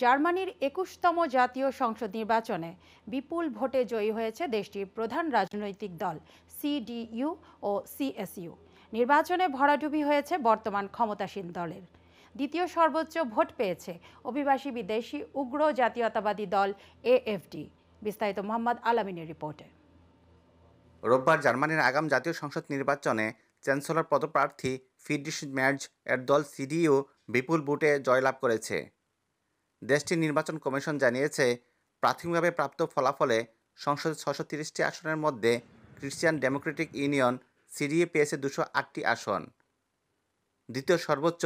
জার্মানির ২১তম জাতীয় সংসদ নির্বাচনে বিপুল ভোটে জয়ী হয়েছে দেশটির প্রধান রাজনৈতিক দল সিডিইউ ও সিএসইউ। নির্বাচনে ভরাডুবি হয়েছে বর্তমান ক্ষমতাসীন দলের। দ্বিতীয় সর্বোচ্চ ভোট পেয়েছে অভিবাসী বিদেশি উগ্র জাতীয়তাবাদী দল এএফডি। বিস্তারিত মোহাম্মদ আলামিনের রিপোর্টে। রোববার জার্মানির আগাম জাতীয় সংসদ নির্বাচনে চ্যান্সেলর পদপ্রার্থী ফ্রিডরিশ মের্জ এর দল সিডিইউ বিপুল ভোটে জয়লাভ করেছে। দেশটির নির্বাচন কমিশন জানিয়েছে, প্রাথমিকভাবে প্রাপ্ত ফলাফলে সংসদের ৬৩০টি আসনের মধ্যে ক্রিশ্চিয়ান ডেমোক্রেটিক ইউনিয়ন সিডিইউ পেয়েছে ২০৮টি আসন। দ্বিতীয় সর্বোচ্চ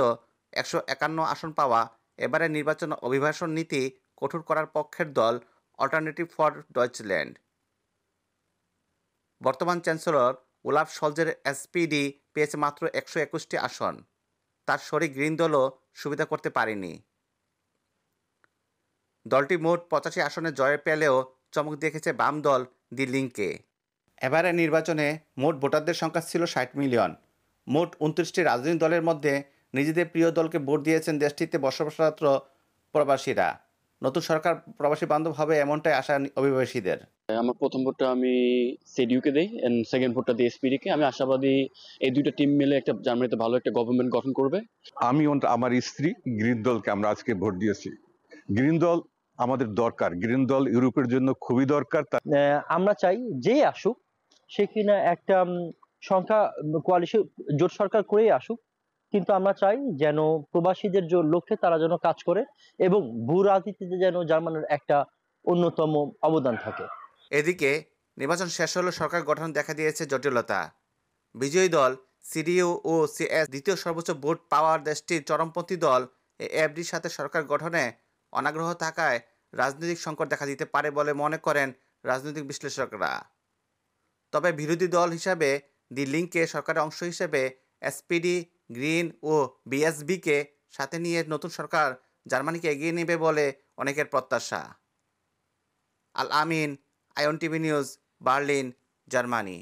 ১৫১ আসন পাওয়া এবারের নির্বাচন অভিবাসন নীতি কঠোর করার পক্ষের দল অল্টারনেটিভ ফর ডয়েচল্যান্ড। বর্তমান চ্যান্সেলর ওলাফ শলজের এসপিডি পেয়েছে মাত্র ১২১টি আসন। তার শরিক গ্রিন দলও সুবিধা করতে পারেনি। দলটি মোট ৮৫ আসনে জয় পেলেও চমক দেখেছে বাম দল দি লিঙ্কে। এবারের নির্বাচনে মোট ভোটারদের সংখ্যা ছিল ৬০ মিলিয়ন। মোট ২৯টি রাজনৈতিক দলের মধ্যে নিজেদের প্রিয় দলকে ভোট দিয়েছেন দেশটিতে বসবাসরত প্রবাসীরা। নতুন সরকার প্রবাসী বান্ধব হবে এমনটাই আশা অভিবাসীদের। আমার প্রথম ভোটটা আমি সিডিইউকে দেই এন্ড সেকেন্ড ভোটটা দিই এসপিডিকে। আমি আশাবাদী এই দুইটা টিম মিলে একটা জার্মানিতে ভালো একটা গভর্নমেন্ট গঠন করবে। আমি আমার স্ত্রী গ্রিন দলকে আমরা আজকে ভোট দিয়েছি। গ্রিন দল আমাদের দরকার, গ্রিন দল ইউরোপের জন্য খুবই দরকার। আমরা চাই যে আসুক সে কিনা একটা সংখ্যা কোয়ালিশন জোট সরকার করেই আসুক, কিন্তু আমরা চাই যেন প্রবাসীদের যে লক্ষ্যে তারা যেন কাজ করে এবং ভূ রাজনীতিতে যেন জার্মানির একটা অন্যতম অবদান থাকে। এদিকে নির্বাচন শেষ হলেও সরকার গঠন দেখা দিয়েছে জটিলতা। বিজয়ী দল সিডিইউ ও সিএস দ্বিতীয় সর্বোচ্চ ভোট পাওয়ার দেশটির চরমপন্থী দল এএফডির সাথে সরকার গঠনে অনাগ্রহ থাকায় রাজনৈতিক সংকট দেখা দিতে পারে বলে মনে করেন রাজনৈতিক বিশ্লেষকরা। তবে বিরোধী দল হিসাবে দি লিঙ্কে সরকারের অংশ হিসেবে এসপিডি, গ্রিন ও বিএসবিকে সাথে নিয়ে নতুন সরকার জার্মানিকে এগিয়ে নেবে বলে অনেকের প্রত্যাশা। Al Amin, Ayon TV news, Berlin, Germany.